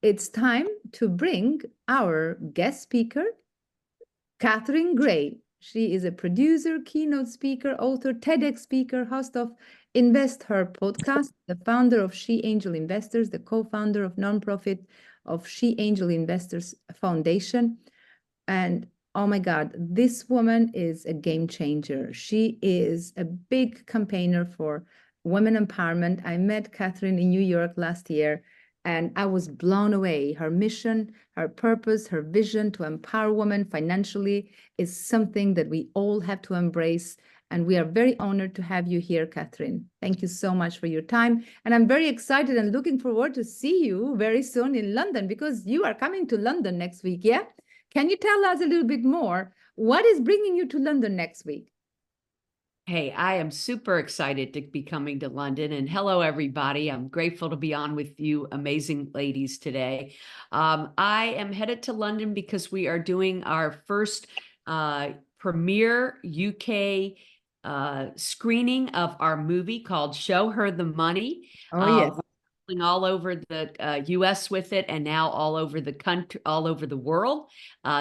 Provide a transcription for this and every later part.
It's time to bring our guest speaker, Catherine Gray. She is a producer, keynote speaker, author, TEDx speaker, host of Invest Her podcast, the founder of She Angel Investors, the co-founder of nonprofit of She Angel Investors Foundation. And oh my God, this woman is a game changer. She is a big campaigner for women empowerment. I met Catherine in New York last year, and I was blown away. Her mission, her purpose, her vision to empower women financially is something that we all have to embrace. And we are very honored to have you here, Catherine. Thank you so much for your time. And I'm very excited and looking forward to see you very soon in London, because you are coming to London next week, yeah? Can you tell us a little bit more? What is bringing you to London next week? Hey, I am super excited to be coming to London, and hello, everybody. I'm grateful to be on with you amazing ladies today. I am headed to London because we are doing our first premiere UK screening of our movie called Show Her the Money. Oh, yes. We're all over the US with it, and now all over the country, all over the world.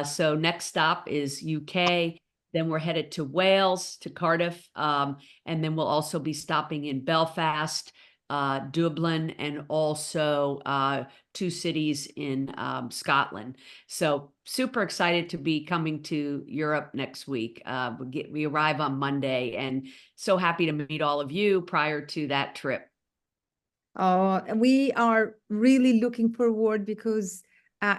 So next stop is UK. Then we're headed to Wales, to Cardiff, and then we'll also be stopping in Belfast, Dublin, and also 2 cities in Scotland. So super excited to be coming to Europe next week. We arrive on Monday, and so happy to meet all of you prior to that trip. Oh, we are really looking forward, because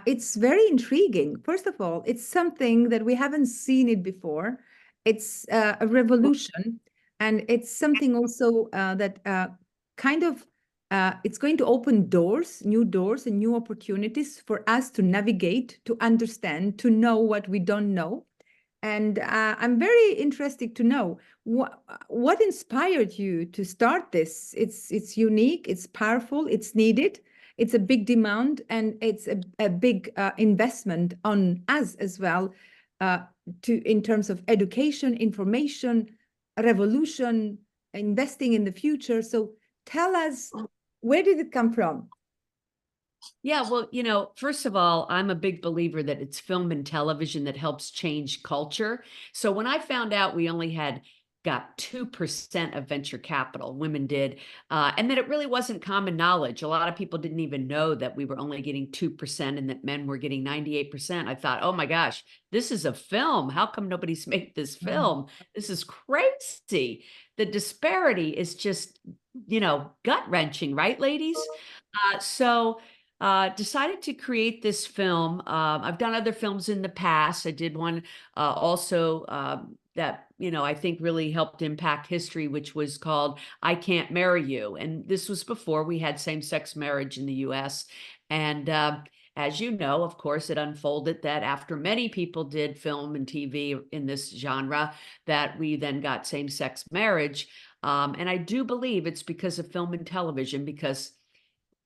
it's very intriguing. First of all, it's something that we haven't seen it before. It's a revolution, and it's something also that kind of it's going to open doors, new doors and new opportunities for us to navigate, to understand, to know what we don't know. And I'm very interested to know what inspired you to start this. It's unique, it's powerful, it's needed, it's a big demand, and it's a big investment on us as well, in terms of education, information, revolution, investing in the future. So tell us, where did it come from? Yeah, well, first of all, I'm a big believer that it's film and television that helps change culture. So when I found out we only got 2% of venture capital, women did, and that it really wasn't common knowledge. A lot of people didn't even know that we were only getting 2% and that men were getting 98%. I thought, oh my gosh, this is a film. How come nobody's made this film? This is crazy. The disparity is just, gut-wrenching, right, ladies? So decided to create this film. I've done other films in the past. I did one also that, I think really helped impact history, which was called I Can't Marry You. And this was before we had same-sex marriage in the US. And as you know, of course, it unfolded that after many people did film and TV in this genre, that we then got same-sex marriage. And I do believe it's because of film and television, because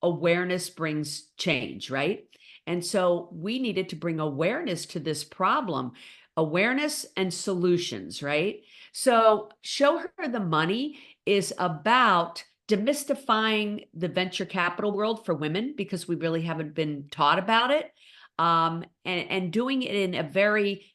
awareness brings change, right? And so we needed to bring awareness to this problem, awareness and solutions, right? So Show Her the Money is about demystifying the venture capital world for women, because we really haven't been taught about it, and doing it in a very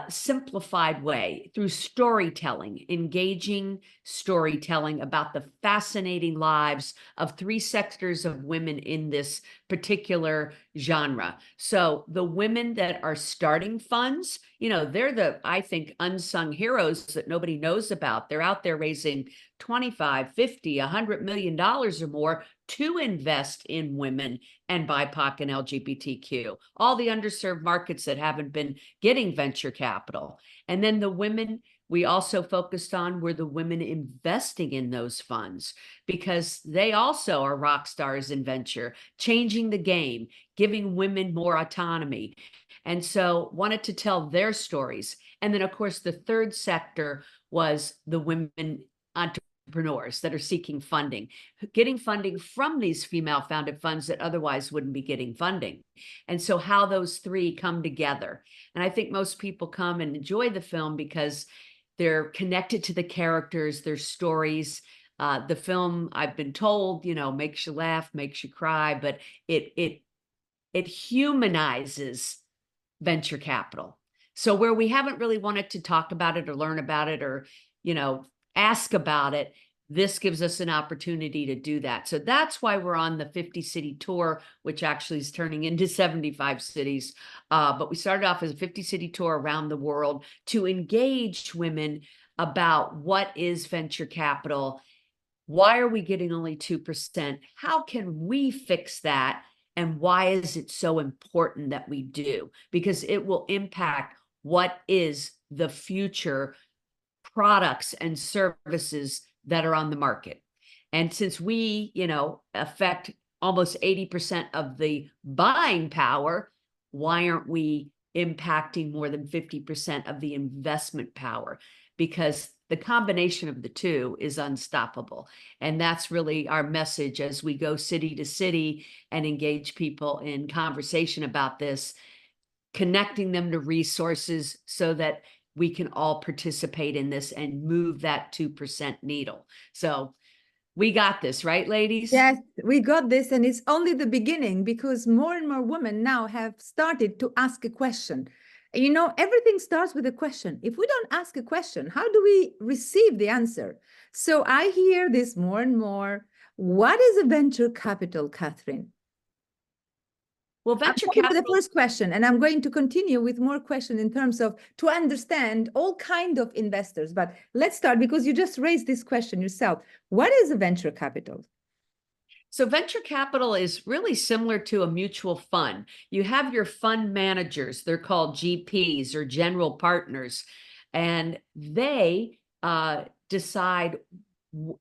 simplified way through storytelling, engaging storytelling about the fascinating lives of 3 sectors of women in this particular genre. So the women that are starting funds, they're the, I think, unsung heroes that nobody knows about. They're out there raising 25, 50, $100 million or more to invest in women and BIPOC and LGBTQ, all the underserved markets that haven't been getting venture capital. And then the women we also focused on were the women investing in those funds, because they also are rock stars in venture, changing the game, giving women more autonomy. And so wanted to tell their stories. And then, of course, the third sector was the women entrepreneurs that are seeking funding, getting funding from these female-founded funds that otherwise wouldn't be getting funding. And so how those 3 come together. And I think most people come and enjoy the film because they're connected to the characters, their stories, The film, I've been told, you know, makes you laugh, makes you cry, but it humanizes venture capital. So where we haven't really wanted to talk about it or learn about it or, you know, ask about it, this gives us an opportunity to do that. So that's why we're on the 50 city tour, which actually is turning into 75 cities. But we started off as a 50 city tour around the world to engage women about what is venture capital. Why are we getting only 2%? How can we fix that? And why is it so important that we do? Because it will impact what is the future products and services that are on the market. And since we, you know, affect almost 80% of the buying power, why aren't we impacting more than 50% of the investment power? Because the combination of the two is unstoppable. And that's really our message as we go city to city and engage people in conversation about this, connecting them to resources so that we can all participate in this and move that 2% needle. So we got this, right, ladies? Yes, we got this, and it's only the beginning because more and more women now have started to ask a question. You know, everything starts with a question. If we don't ask a question, how do we receive the answer? So I hear this more and more. What is a venture capital, Catherine? Well, I'm venture going for the capital, first question, and I'm going to continue with more questions in terms of to understand all kind of investors. But let's start because you just raised this question yourself. What is a venture capital? so venture capital is really similar to a mutual fund. You have your fund managers, they're called GPs or general partners, and they decide,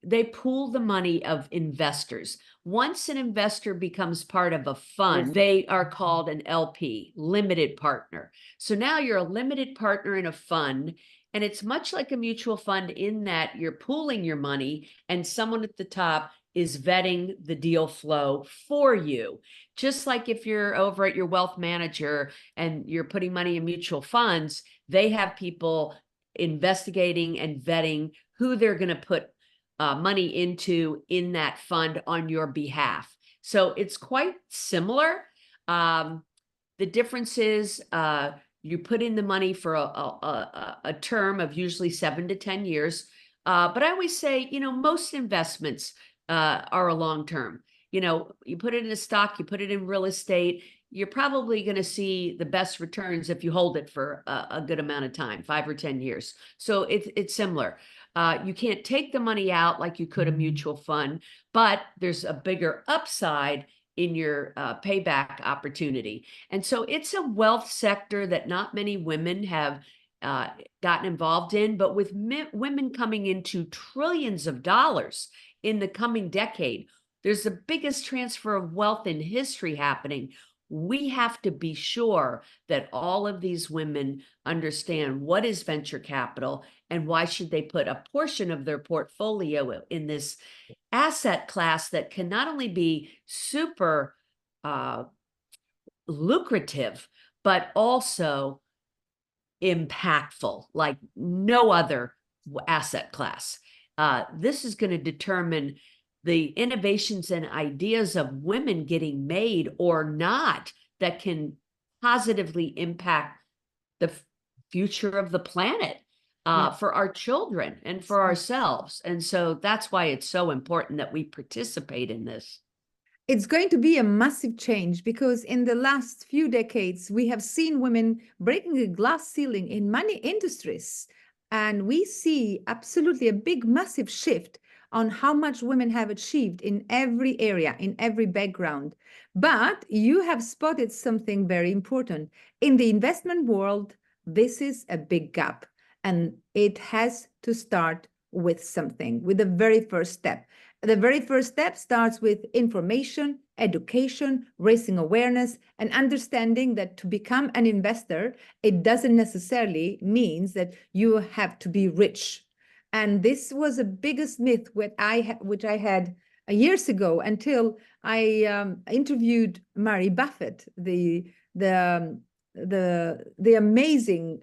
they pool the money of investors. Once an investor becomes part of a fund, they are called an LP, limited partner. So now you're a limited partner in a fund, and it's much like a mutual fund in that you're pooling your money and someone at the top is vetting the deal flow for you. Just like if you're over at your wealth manager and you're putting money in mutual funds, they have people investigating and vetting who they're going to put money into in that fund on your behalf. So it's quite similar. The difference is you put in the money for a term of usually 7 to 10 years. But I always say, you know, most investments are a long term. You know, you put it in a stock, you put it in real estate, you're probably going to see the best returns if you hold it for a good amount of time, 5 or 10 years. So it's similar. You can't take the money out like you could a mutual fund, but there's a bigger upside in your payback opportunity. And so it's a wealth sector that not many women have gotten involved in, but with women coming into trillions of dollars in the coming decade, there's the biggest transfer of wealth in history happening. We have to be sure that all of these women understand what is venture capital and why should they put a portion of their portfolio in this asset class that can not only be super lucrative, but also impactful like no other asset class. This is going to determine the innovations and ideas of women getting made or not that can positively impact the future of the planet for our children and for ourselves. And so that's why it's so important that we participate in this. It's going to be a massive change because in the last few decades, we have seen women breaking the glass ceiling in many industries. And we see absolutely a big, massive shift on how much women have achieved in every area, in every background. But you have spotted something very important. In the investment world, this is a big gap. And it has to start with something, with the very first step. The very first step starts with information, education, raising awareness, and understanding that to become an investor, it doesn't necessarily mean that you have to be rich. And this was the biggest myth which I had years ago until I interviewed Mary Buffett, the amazing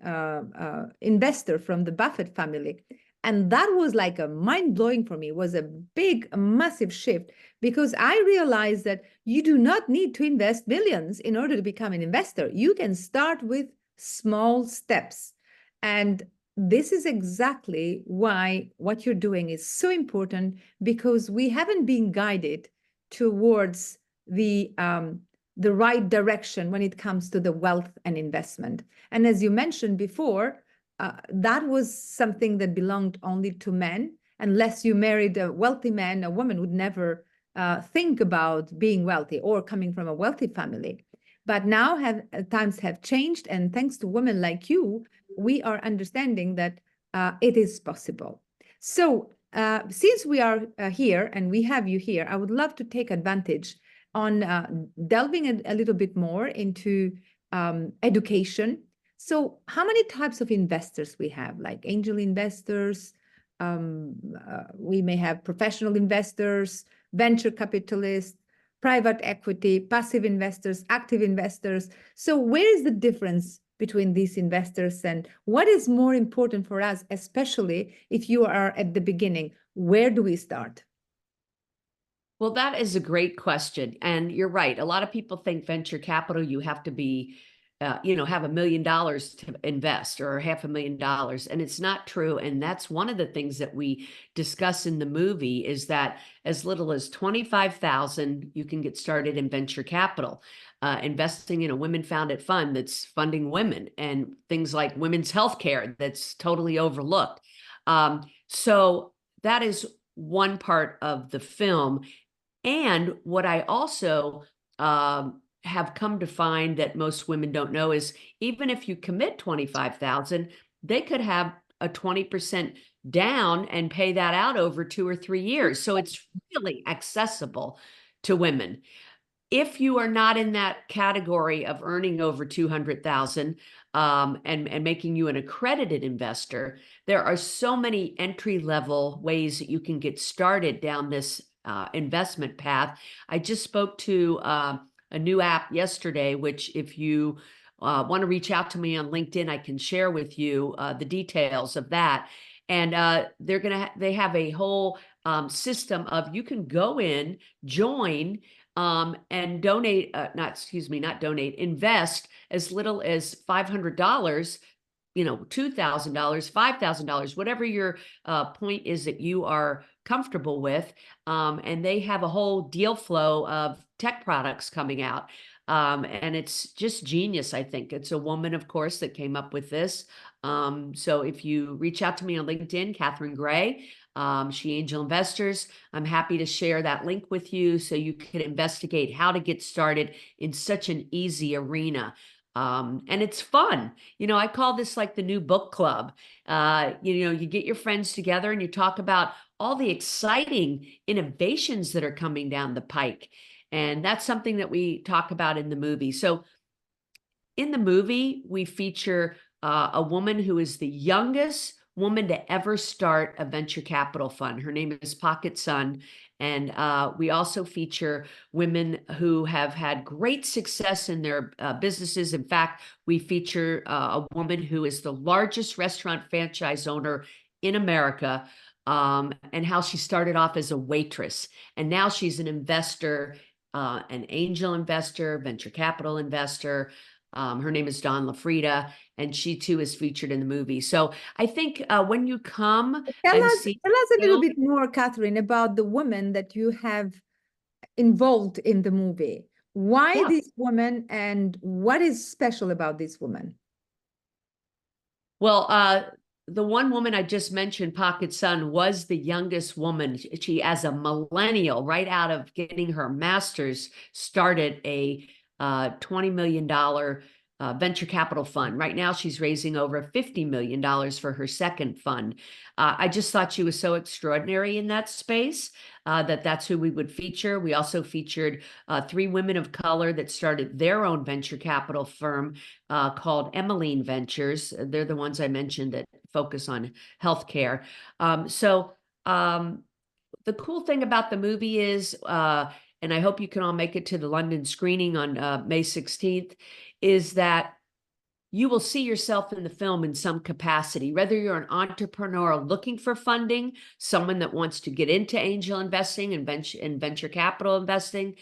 investor from the Buffett family. And that was like a mind-blowing for me. It was a big, a massive shift, because I realized that you do not need to invest millions in order to become an investor. You can start with small steps. And this is exactly why what you're doing is so important, because we haven't been guided towards the right direction when it comes to the wealth and investment. And as you mentioned before, that was something that belonged only to men. Unless you married a wealthy man, a woman would never think about being wealthy or coming from a wealthy family. But now times have changed, and thanks to women like you, we are understanding that it is possible. So since we are here and we have you here, I would love to take advantage on delving a little bit more into education. So how many types of investors we have, like angel investors, we may have professional investors, venture capitalists, private equity, passive investors, active investors. So where is the difference between these investors, and what is more important for us, especially if you are at the beginning? Where do we start? Well, that is a great question. And you're right. A lot of people think venture capital, you have to be, have $1 million to invest or $500,000. And it's not true. And that's one of the things that we discuss in the movie, is that as little as 25,000, you can get started in venture capital, investing in a women-founded fund that's funding women, and things like women's healthcare that's totally overlooked. So that is one part of the film. And what I also have come to find that most women don't know is, even if you commit 25,000, they could have a 20% down and pay that out over 2 or 3 years. So it's really accessible to women. If you are not in that category of earning over 200,000 and making you an accredited investor, there are so many entry-level ways that you can get started down this investment path. I just spoke to a new app yesterday, which if you want to reach out to me on LinkedIn, I can share with you the details of that. And they have a whole system of, you can go in, join, and donate, not donate, invest as little as $500, $2,000, $5,000, whatever your point is that you are comfortable with. And they have a whole deal flow of tech products coming out. And it's just genius, I think. It's a woman, of course, that came up with this. So if you reach out to me on LinkedIn, Catherine Gray, She Angel Investors, I'm happy to share that link with you so you can investigate how to get started in such an easy arena. And it's fun. I call this like the new book club. You get your friends together and you talk about all the exciting innovations that are coming down the pike. And that's something that we talk about in the movie. So in the movie, we feature a woman who is the youngest woman to ever start a venture capital fund. Her name is Pocket Sun. And we also feature women who have had great success in their businesses. In fact, we feature a woman who is the largest restaurant franchise owner in America, and how she started off as a waitress. And now she's an investor, an angel investor, venture capital investor. Her name is Dawn LaFrida, and she too is featured in the movie. So I think when you come Tell and us, see tell us a little bit more, Catherine, about the woman that you have involved in the movie. Why Yeah. this woman, and what is special about this woman? Well, the one woman I just mentioned, Pocket Sun, was the youngest woman. She, as a millennial, right out of getting her master's, started a $20 million venture capital fund. Right now, she's raising over $50 million for her second fund. I just thought she was so extraordinary in that space that's who we would feature. We also featured 3 women of color that started their own venture capital firm called Emmeline Ventures. They're the ones I mentioned that focus on healthcare. The cool thing about the movie is, and I hope you can all make it to the London screening on May 16th, is that you will see yourself in the film in some capacity, whether you're an entrepreneur looking for funding, someone that wants to get into angel investing and venture capital investing,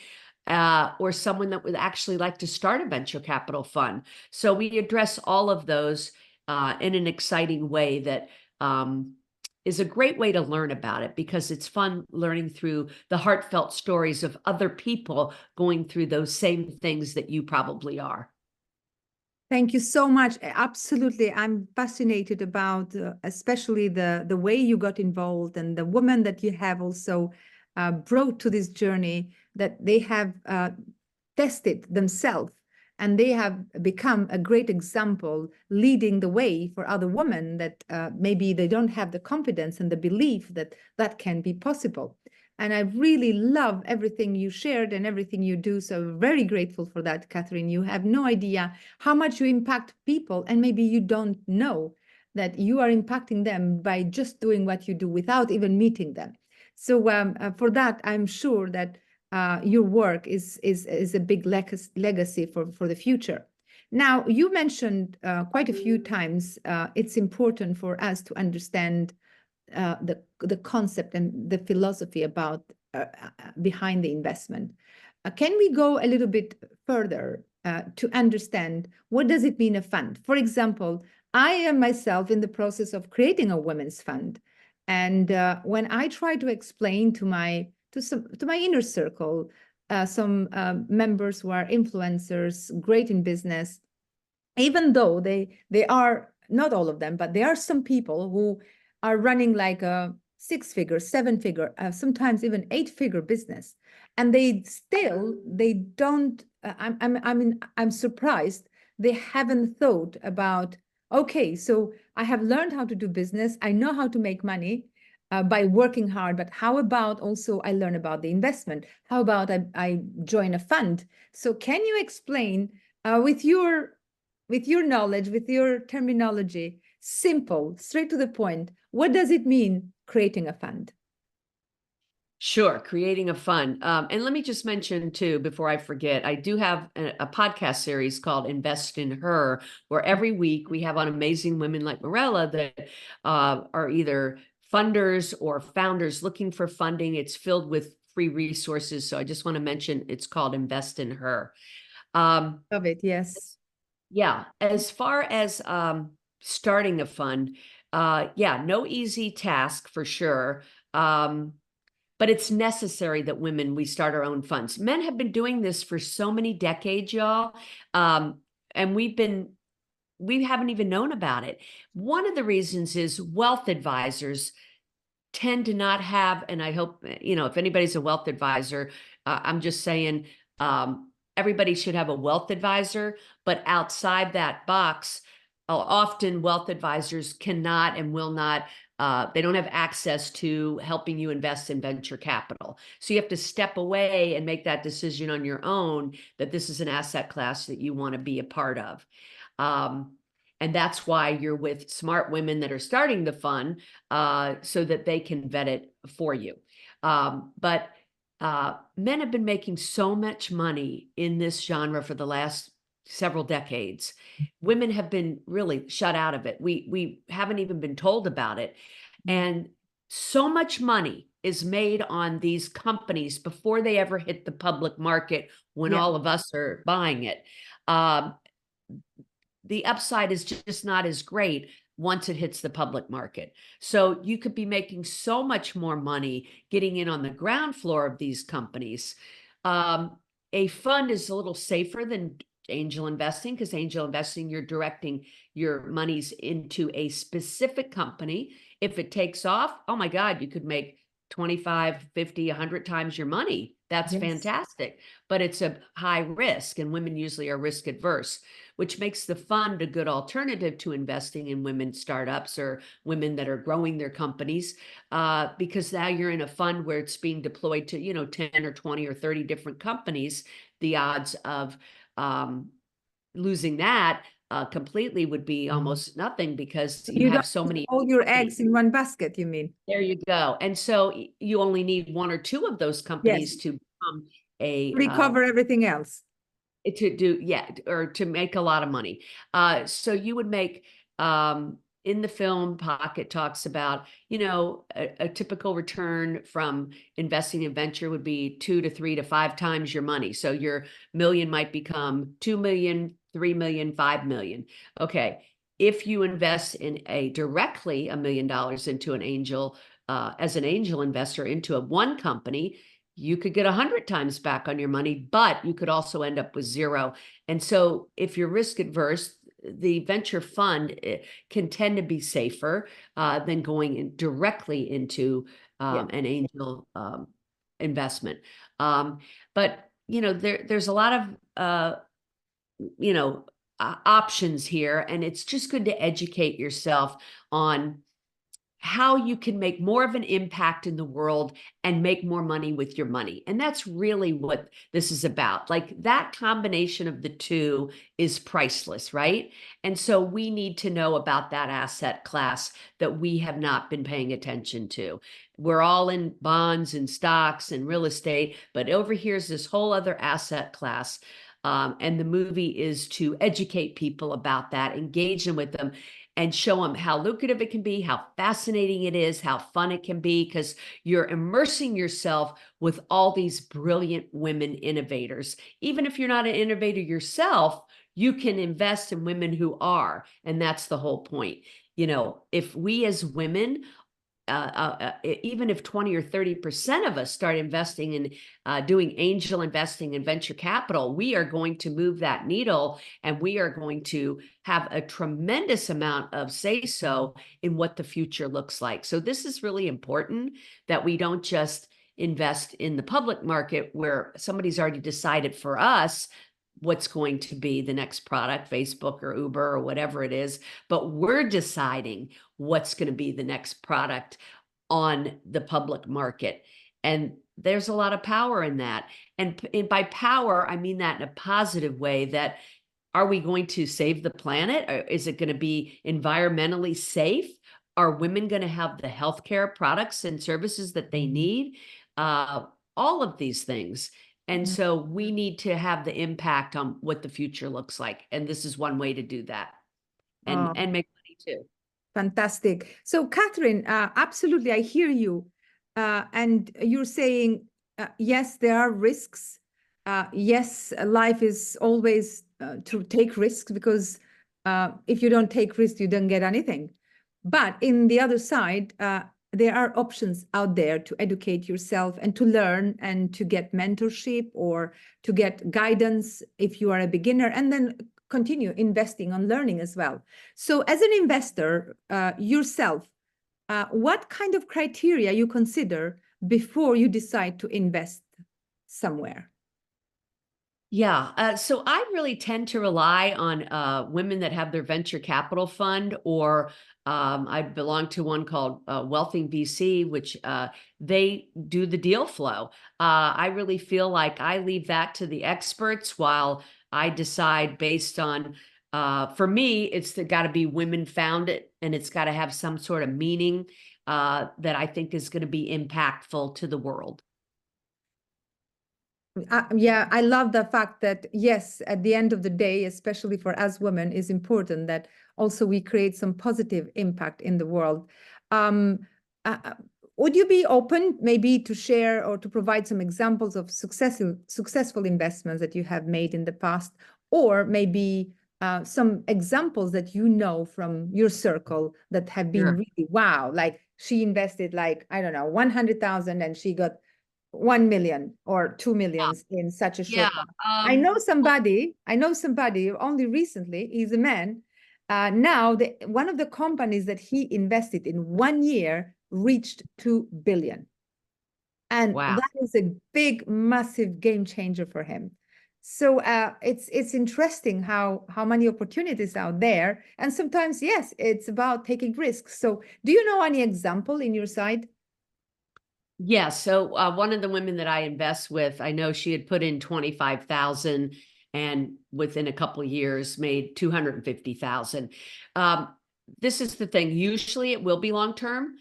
or someone that would actually like to start a venture capital fund. So we address all of those in an exciting way that is a great way to learn about it, because it's fun learning through the heartfelt stories of other people going through those same things that you probably are. Thank you so much. Absolutely. I'm fascinated about especially the way you got involved and the women that you have also brought to this journey, that they have tested themselves and they have become a great example, leading the way for other women that maybe they don't have the confidence and the belief that that can be possible. And I really love everything you shared and everything you do. So very grateful for that, Catherine. You have no idea how much you impact people, and maybe you don't know that you are impacting them by just doing what you do without even meeting them. So for that, I'm sure that your work is a big legacy for the future. Now, you mentioned quite a few times it's important for us to understand the concept and the philosophy about behind the investment. Can we go a little bit further to understand what does it mean a fund? For example, I am myself in the process of creating a women's fund, and when I try to explain to my inner circle, some members who are influencers, great in business, even though they are not all of them, but there are some people who are running like a 6-figure, 7-figure, sometimes even 8-figure business, and they don't. I'm surprised they haven't thought about. Okay, so I have learned how to do business. I know how to make money by working hard, but how about also I learn about the investment? How about I join a fund? So can you explain with your knowledge, with your terminology, simple, straight to the point, what does it mean creating a fund? Sure, creating a fund. And let me just mention too, before I forget, I do have a podcast series called Invest in Her, where every week we have on amazing women like Mirela that are either funders or founders looking for funding. It's filled with free resources. So I just want to mention it's called Invest in Her. Love it, yes. Yeah, as far as starting a fund, yeah, no easy task for sure. But it's necessary that we start our own funds. Men have been doing this for so many decades, y'all. And we haven't even known about it. One of the reasons is wealth advisors tend to not have, and I hope, if anybody's a wealth advisor, I'm just saying, everybody should have a wealth advisor, but outside that box, often wealth advisors cannot and will not, they don't have access to helping you invest in venture capital. So you have to step away and make that decision on your own that this is an asset class that you want to be a part of. And that's why you're with smart women that are starting the fund so that they can vet it for you. But men have been making so much money in this genre for the last several decades. Women have been really shut out of it. We haven't even been told about it. And so much money is made on these companies before they ever hit the public market when all of us are buying it. The upside is just not as great once it hits the public market. So you could be making so much more money getting in on the ground floor of these companies. A fund is a little safer than angel investing, because angel investing, you're directing your monies into a specific company. If it takes off, oh my God, you could make 25, 50, 100 times your money. That's fantastic, but it's a high risk, and women usually are risk adverse, which makes the fund a good alternative to investing in women startups or women that are growing their companies, because now you're in a fund where it's being deployed to 10 or 20 or 30 different companies. The odds of losing that completely would be almost nothing, because you have so many. All your eggs in one basket, you mean? There you go. And so you only need one or two of those companies to become a recover everything else. To do, yeah, or to make a lot of money. So you would make, in the film, Pocket talks about, a typical return from investing in venture would be 2 to 3 to 5 times your money. So your million might become 2 million, 3 million, 5 million. Okay. If you invest in directly $1 million into an angel, as an angel investor into one company, you could get 100 times back on your money, but you could also end up with zero. And so if you're risk adverse, the venture fund can tend to be safer than going directly into Yeah. an angel investment. But there's a lot of options here, and it's just good to educate yourself on how you can make more of an impact in the world and make more money with your money. And that's really what this is about. Like, that combination of the two is priceless, right? And so we need to know about that asset class that we have not been paying attention to. We're all in bonds and stocks and real estate, but over here's this whole other asset class. And the movie is to educate people about that, engage them with them, and show them how lucrative it can be, how fascinating it is, how fun it can be, because you're immersing yourself with all these brilliant women innovators. Even if you're not an innovator yourself, you can invest in women who are. And that's the whole point. If we as women, even if 20 or 30% of us start investing in doing angel investing in venture capital, we are going to move that needle, and we are going to have a tremendous amount of say-so in what the future looks like. So this is really important, that we don't just invest in the public market where somebody's already decided for us what's going to be the next product, Facebook or Uber or whatever it is, but we're deciding what's going to be the next product on the public market. And there's a lot of power in that. And by power, I mean that in a positive way, that are we going to save the planet? Or is it going to be environmentally safe? Are women going to have the healthcare products and services that they need? All of these things. And so we need to have the impact on what the future looks like. And this is one way to do that, and make money too. Fantastic. So, Catherine, absolutely, I hear you. And you're saying, yes, there are risks. Yes, life is always to take risks, because if you don't take risks, you don't get anything. But in the other side, there are options out there to educate yourself and to learn and to get mentorship or to get guidance if you are a beginner, and then continue investing on learning as well. So as an investor yourself, what kind of criteria you consider before you decide to invest somewhere? Yeah, so I really tend to rely on women that have their venture capital fund, or I belong to one called Wealthing VC, which they do the deal flow. I really feel like I leave that to the experts, while I decide based on, for me, it's got to be women founded, and it's got to have some sort of meaning that I think is going to be impactful to the world. Yeah, I love the fact that, yes, at the end of the day, especially for us women, is important that also we create some positive impact in the world. Would you be open maybe to share or to provide some examples of successful investments that you have made in the past, or maybe some examples that you know from your circle that have been Sure. really wow, like she invested, like, I don't know, 100,000 and she got 1 million or 2 millions in such a short time. I know somebody only recently, he's a man. Now, one of the companies that he invested in 1 year reached 2 billion. And Wow. that is a big, massive game changer for him. So it's interesting how many opportunities out there. And sometimes, yes, it's about taking risks. So do you know any example in your side? Yeah, so one of the women that I invest with, I know she had put in 25,000 and within a couple of years made 250,000. This is the thing. Usually it will be long term.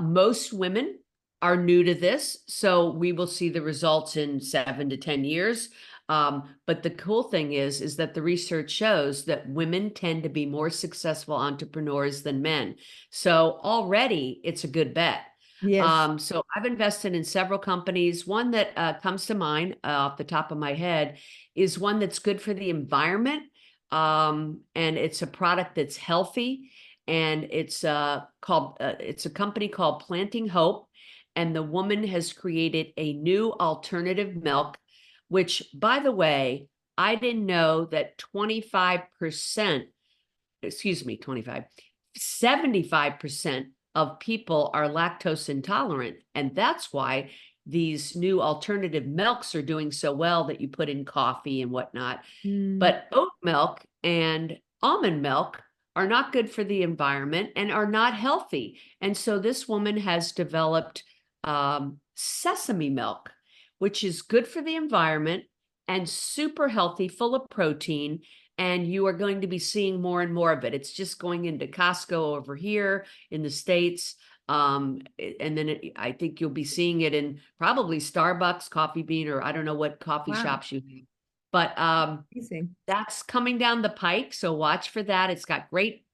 Most women are new to this, so we will see the results in 7 to 10 years. But the cool thing is that the research shows that women tend to be more successful entrepreneurs than men. So already it's a good bet. Yes. So I've invested in several companies. One that comes to mind off the top of my head is one that's good for the environment. And it's a product that's healthy, and it's it's a company called Planting Hope. And the woman has created a new alternative milk, which, by the way, I didn't know that 25%, excuse me, 25, 75% of people are lactose intolerant. And that's why these new alternative milks are doing so well that you put in coffee and whatnot. Mm. But oat milk and almond milk are not good for the environment and are not healthy. And so this woman has developed sesame milk, which is good for the environment and super healthy, full of protein. And you are going to be seeing more and more of it. It's just going into Costco over here in the States. And then I think you'll be seeing it in probably Starbucks, Coffee Bean, or I don't know what coffee Wow. shops you have. But Amazing. that's coming down the pike, so watch for that. It's got great,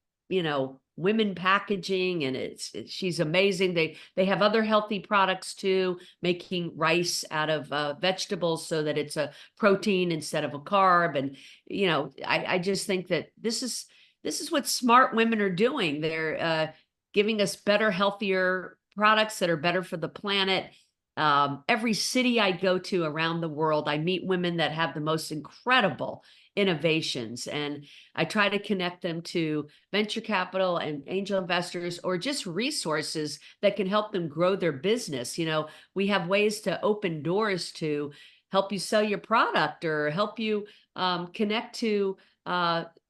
women packaging, and she's amazing. They have other healthy products too, making rice out of vegetables so that it's a protein instead of a carb. And I just think that this is what smart women are doing. They're giving us better, healthier products that are better for the planet. Every city I go to around the world, I meet women that have the most incredible innovations, and I try to connect them to venture capital and angel investors, or just resources that can help them grow their business. We have ways to open doors to help you sell your product, or help you connect to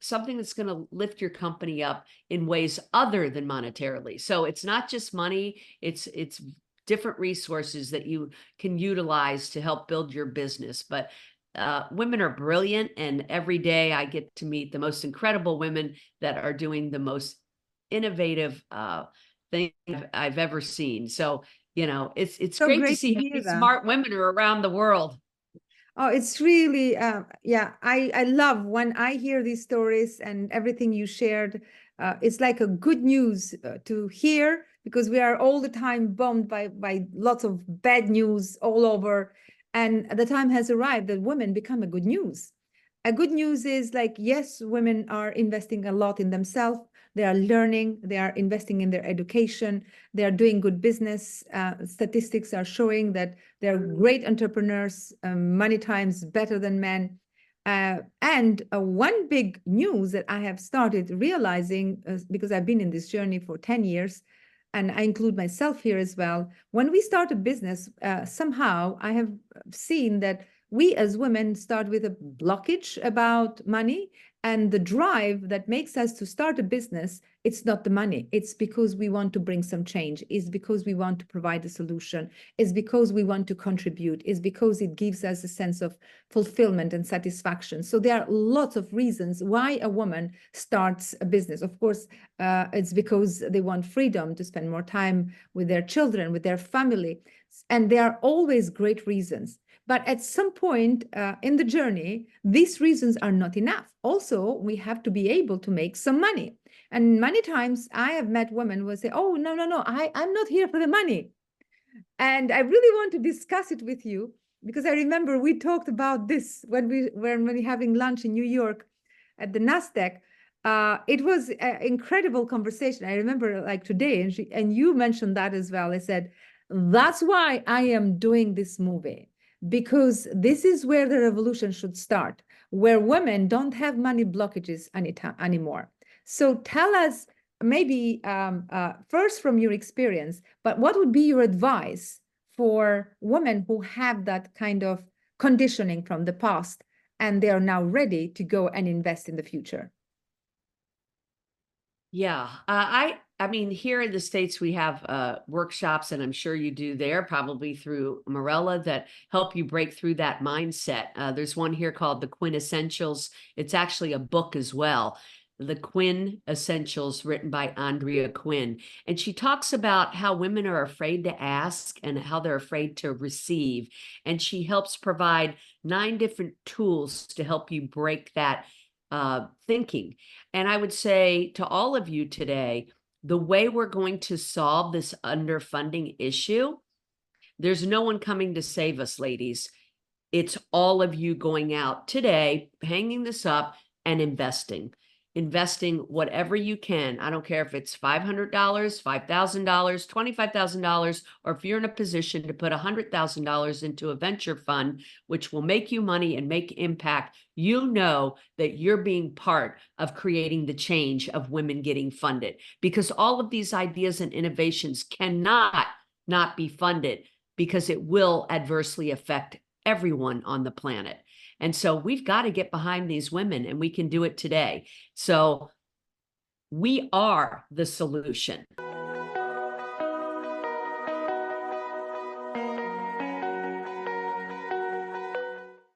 something that's going to lift your company up in ways other than monetarily. So it's not just money, it's different resources that you can utilize to help build your business. But women are brilliant, and every day I get to meet the most incredible women that are doing the most innovative thing I've ever seen. So, it's So great to great see to how hear many that. smart women are around the world. Oh, it's really, yeah, I love when I hear these stories and everything you shared. It's like a good news to hear, because we are all the time bombed by lots of bad news all over. And the time has arrived that women become a good news. A good news is like, yes, women are investing a lot in themselves. They are learning, they are investing in their education, they are doing good business. Statistics are showing that they're great entrepreneurs, many times better than men. And one big news that I have started realizing, because I've been in this journey for 10 years, and I include myself here as well, when we start a business, somehow I have seen that we as women start with a blockage about money, and the drive that makes us to start a business, it's not the money. It's because we want to bring some change. It's because we want to provide a solution. It's because we want to contribute. It's because it gives us a sense of fulfillment and satisfaction. So there are lots of reasons why a woman starts a business. Of course, it's because they want freedom to spend more time with their children, with their family. And there are always great reasons. But at some point in the journey, these reasons are not enough. Also, we have to be able to make some money. And many times I have met women who say, oh, no, no, no, I'm not here for the money. And I really want to discuss it with you, because I remember we talked about this when we were having lunch in New York at the NASDAQ. It was an incredible conversation. I remember like today, and you mentioned that as well. I said, that's why I am doing this movie, because this is where the revolution should start, where women don't have money blockages anymore. So tell us, maybe first from your experience, but what would be your advice for women who have that kind of conditioning from the past and they are now ready to go and invest in the future? Yeah, I mean, here in the States, we have workshops, and I'm sure you do there, probably through Mirela, that help you break through that mindset. There's one here called The Quintessentials. It's actually a book as well. The Quinn Essentials, written by Andrea Quinn. And she talks about how women are afraid to ask and how they're afraid to receive. And she helps provide 9 different tools to help you break that thinking. And I would say to all of you today, the way we're going to solve this underfunding issue, there's no one coming to save us, ladies. It's all of you going out today, hanging this up and investing whatever you can. I don't care if it's $500, $5,000, $25,000, or if you're in a position to put $100,000 into a venture fund, which will make you money and make impact. You know that you're being part of creating the change of women getting funded, because all of these ideas and innovations cannot not be funded, because it will adversely affect everyone on the planet. And so we've got to get behind these women, and we can do it today. So we are the solution.